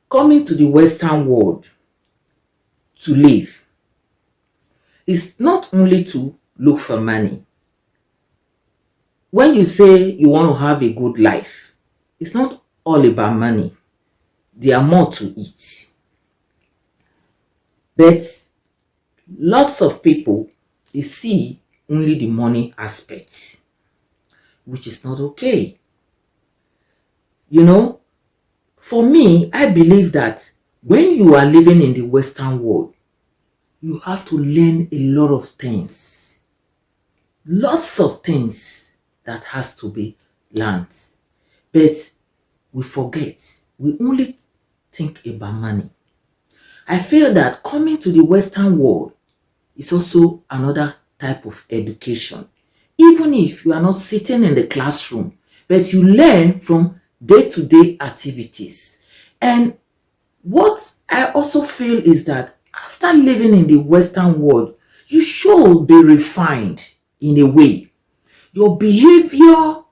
coming to the Western world to live is not only to look for money. When you say you want to have a good life, it's not all about money. There are more to it. But lots of people, they see only the money aspect, which is not okay. You know, for me, I believe that when you are living in the Western world, you have to learn a lot of things. Lots of things that has to be learned. But we forget. We only think about money. I feel that coming to the Western world is also another type of education. Even if you are not sitting in the classroom, but you learn from day-to-day activities. And what I also feel is that after living in the Western world, you should be refined in a way. Your behavior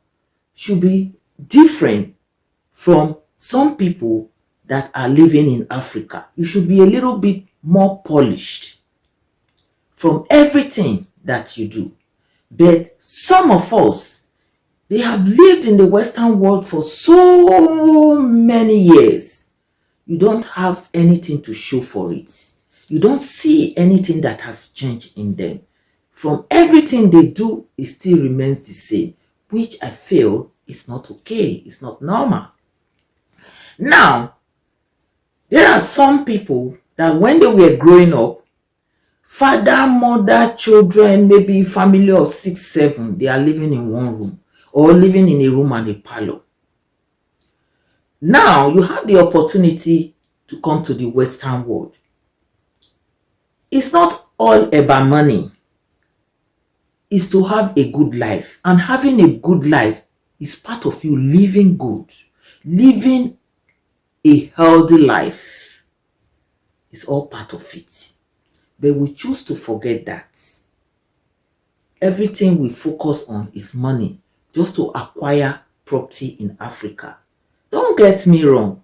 should be different from some people that are living in Africa. You should be a little bit more polished from everything that you do. But some of us, they have lived in the Western world for so many years. You don't have anything to show for it. You don't see anything that has changed in them. From everything they do, it still remains the same, which I feel is not okay. It's not normal. Now, there are some people that when they were growing up, father, mother, children, maybe family of 6, 7, they are living in one room or living in a room and a parlor. Now you have the opportunity to come to the Western world. It's not all about money. It's to have a good life. And having a good life is part of you living good. Living a healthy life is all part of it. But we choose to forget that. Everything we focus on is money, just to acquire property in Africa. Don't get me wrong.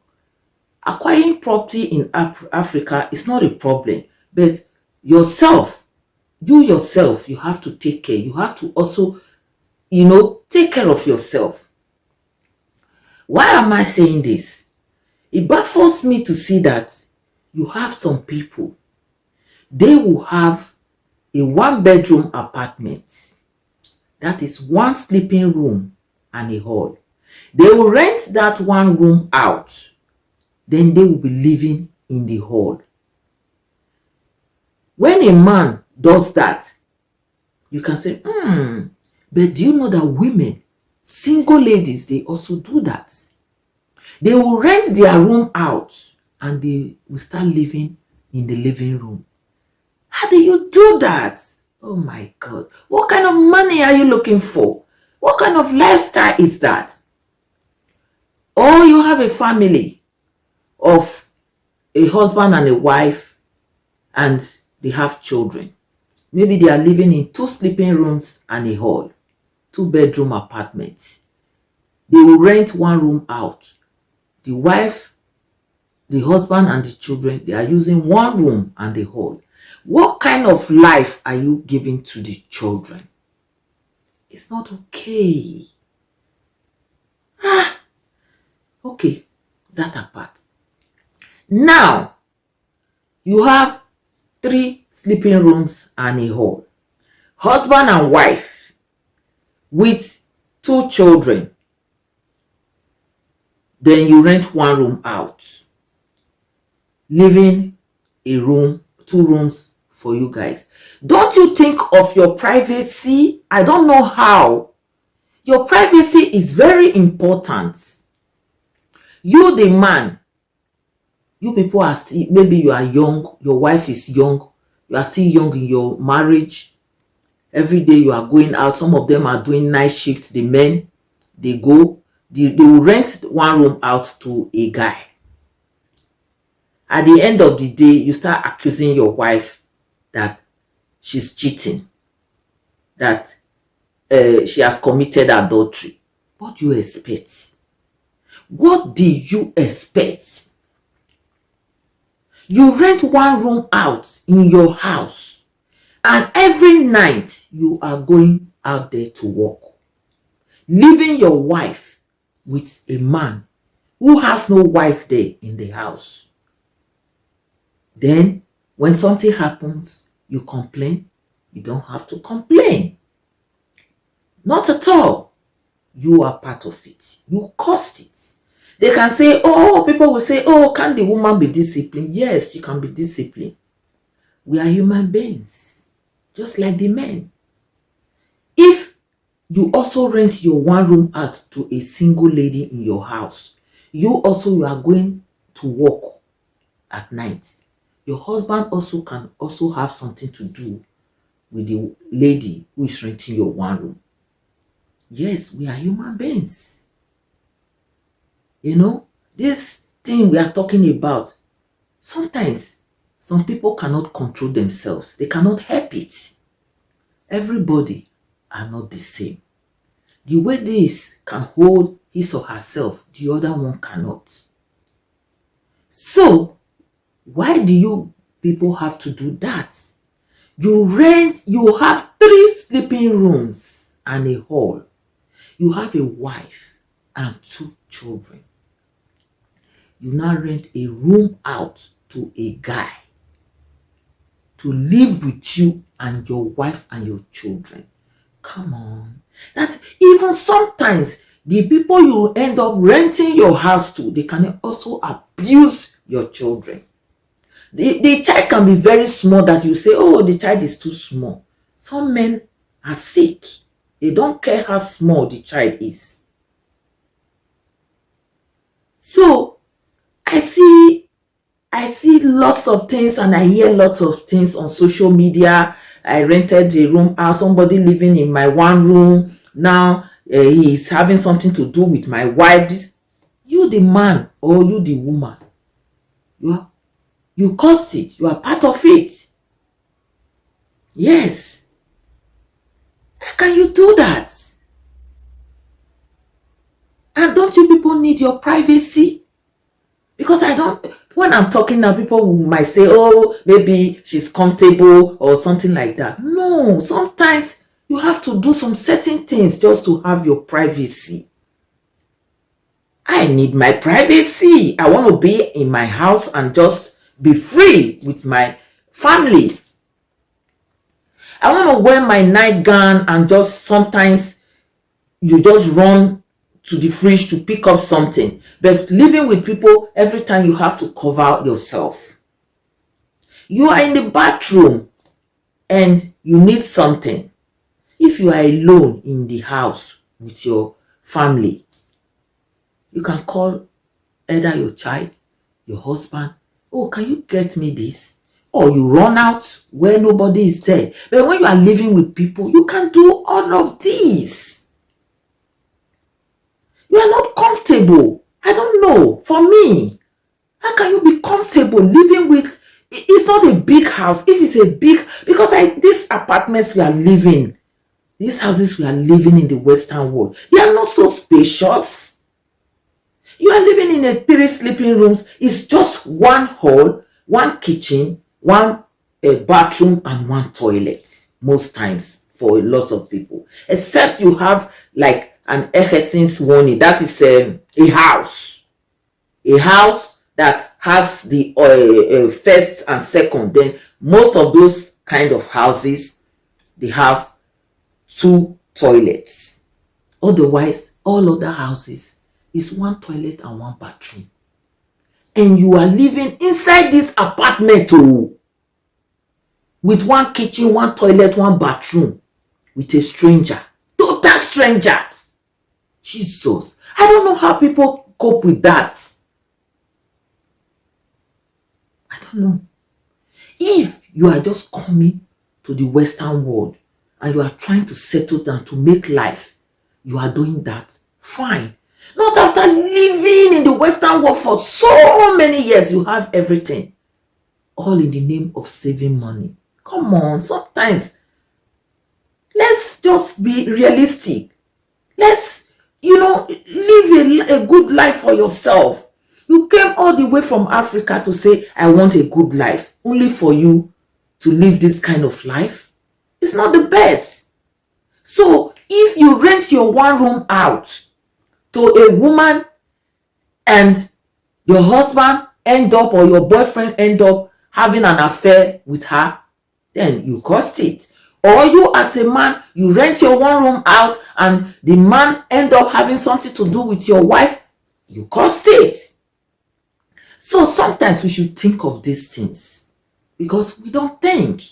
Acquiring property in Africa is not a problem. But yourself, you have to take care. You have to also, take care of yourself. Why am I saying this? It baffles me to see that you have some people, they will have a 1-bedroom apartment. That is 1 sleeping room and a hall. They will rent that 1 room out. Then they will be living in the hall. When a man does that, you can say, but do you know that women, single ladies, they also do that? They will rent their room out and they will start living in the living room. How do you do that? Oh my God. What kind of money are you looking for? What kind of lifestyle is that? Or you have a family of a husband and a wife and they have children. Maybe they are living in 2 sleeping rooms and a hall, 2-bedroom apartments. They will rent 1 room out. The wife, the husband and the children, they are using 1 room and a hall. What kind of life are you giving to the children? It's not okay. Okay, that apart. Now, you have 3 sleeping rooms and a hall. Husband and wife with 2 children. Then you rent 1 room out. Living a room, 2 rooms for you guys. Don't you think of your privacy? I don't know how. Your privacy is very important. You, the man, you people are still, maybe you are young, your wife is young, you are still young in your marriage. Every day you are going out. Some of them are doing night shifts. The men, they go, they will rent 1 room out to a guy. At the end of the day, you start accusing your wife that she's cheating, that she has committed adultery. What do you expect? What do you expect? You rent one room out in your house, and every night you are going out there to work, leaving your wife with a man who has no wife there in the house. Then, when something happens, you complain. You don't have to complain. Not at all. You are part of it. You caused it. They can say, oh, people will say, oh, can the woman be disciplined? Yes, she can be disciplined. We are human beings, just like the men. If you also rent your one room out to a single lady in your house, you are going to work at night. Your husband also can have something to do with the lady who is renting your one room. Yes, we are human beings. This thing we are talking about, sometimes some people cannot control themselves. They cannot help it. Everybody are not the same. The way this can hold his or herself, the other one cannot. So, why do you people have to do that? You have 3 sleeping rooms and a hall. You have a wife and 2 children. You now rent a room out to a guy to live with you and your wife and your children. Come on. That's even sometimes the people you end up renting your house to, they can also abuse your children. The child can be very small that you say, oh, the child is too small. Some men are sick. They don't care how small the child is. So, I see lots of things and I hear lots of things on social media. I rented a room out, somebody living in my one room. Now, he's having something to do with my wife. You the man or you the woman, you caused it. You are part of it. Yes. How can you do that? And don't you people need your privacy? Because when I'm talking now, people might say, oh, maybe she's comfortable or something like that. No, sometimes you have to do some certain things just to have your privacy. I need my privacy. I want to be in my house and just be free with my family. I want to wear my nightgown and just sometimes you just run to the fridge to pick up something. But living with people, every time you have to cover yourself. You are in the bathroom and you need something. If you are alone in the house with your family, you can call either your child, your husband, oh, can you get me this? Or you run out where nobody is there. But when you are living with people, you can do all of these. You are not comfortable. I don't know. For me, how can you be comfortable living with, it's not a big house. If it's a big, because these apartments we are living, these houses we are living in the Western world, they are not so spacious. You are living in a 3 sleeping rooms. It's just one hall, one kitchen, one bathroom, and one toilet. Most times for lots of people, except you have like an Essence warning. That is a house that has the first and second. Then most of those kind of houses, they have 2 toilets. Otherwise, all other houses is 1 toilet and 1 bathroom. And you are living inside this apartment too, with 1 kitchen, 1 toilet, 1 bathroom, with a stranger, total stranger. Jesus, I don't know how people cope with that. I don't know. If you are just coming to the Western world and you are trying to settle down to make life, you are doing that, fine. Not after living in the Western world for so many years, you have everything. All in the name of saving money. Come on, sometimes let's just be realistic. Let's, live a good life for yourself. You came all the way from Africa to say, I want a good life, only for you to live this kind of life. It's not the best. So if you rent your one room out to a woman and your husband end up, or your boyfriend end up having an affair with her, then you caused it. Or you as a man, you rent your one room out and the man end up having something to do with your wife, you caused it. So sometimes we should think of these things because we don't think.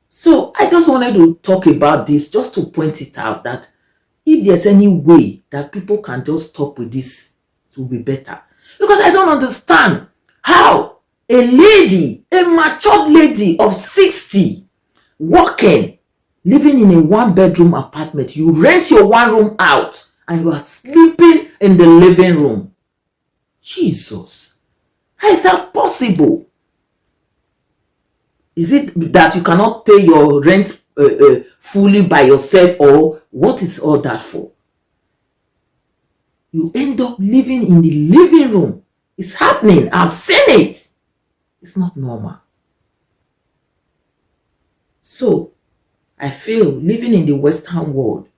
So I just wanted to talk about this just to point it out that if there's any way that people can just stop with this, it will be better. Because I don't understand how a lady, a matured lady of 60, working, living in a one-bedroom apartment, you rent your one room out and you are sleeping in the living room. Jesus, how is that possible? Is it that you cannot pay your rent fully by yourself, or what is all that for? You end up living in the living room. It's happening. I've seen it. It's not normal. So I feel living in the Western world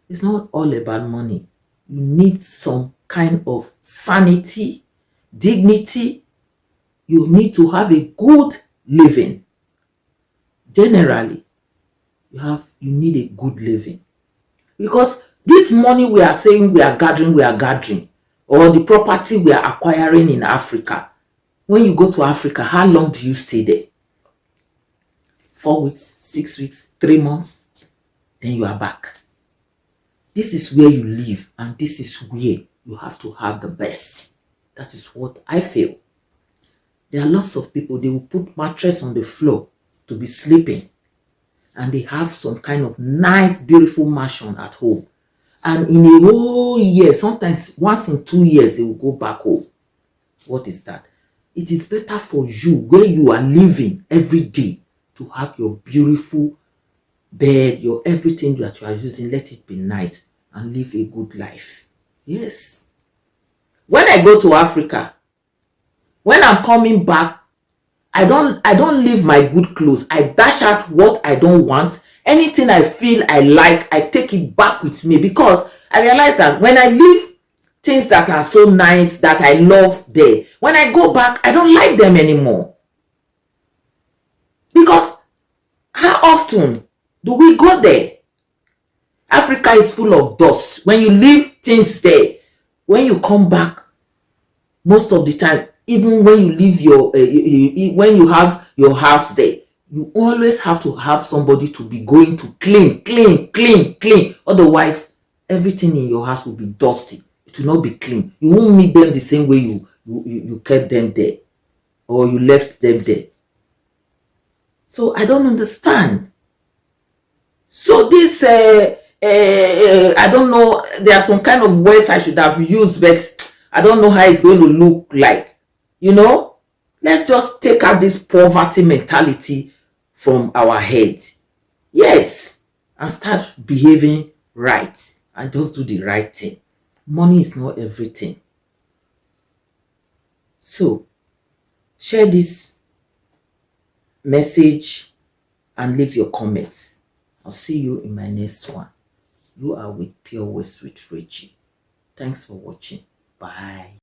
is not all about money. You need some kind of sanity, dignity. You need to have a good living. Generally, you need a good living, because this money we are saying we are gathering, or the property we are acquiring in Africa, when you go to Africa, how long do you stay there? 4 weeks, 6 weeks, 3 months, then you are back. This is where you live, and this is where you have to have the best. That is what I feel. There are lots of people, they will put mattress on the floor to be sleeping, and they have some kind of nice, beautiful mansion at home. And in a whole year, sometimes once in 2 years, they will go back home. What is that? It is better for you, where you are living every day, to have your beautiful bed, your everything that you are using, let it be nice, and live a good life. Yes. When I go to Africa, when I'm coming back, I don't leave my good clothes. I dash out what I don't want. Anything I feel I like, I take it back with me, because I realize that when I leave things that are so nice, that I love there, when I go back, I don't like them anymore. Because how often do we go there? Africa is full of dust. When you leave things there, when you come back, most of the time, even when you leave your when you have your house there, you always have to have somebody to be going to clean. Otherwise, everything in your house will be dusty. It will not be clean. You won't meet them the same way you kept them there, or you left them there. So I don't understand. So this I don't know, there are some kind of words I should have used, but I don't know how it's going to look like. Let's just take out this poverty mentality from our heads. Yes, and start behaving right, and just do the right thing. Money is not everything. So share this message and leave your comments. I'll see you in my next one. You are with Pure West with Reggie. Thanks for watching. Bye.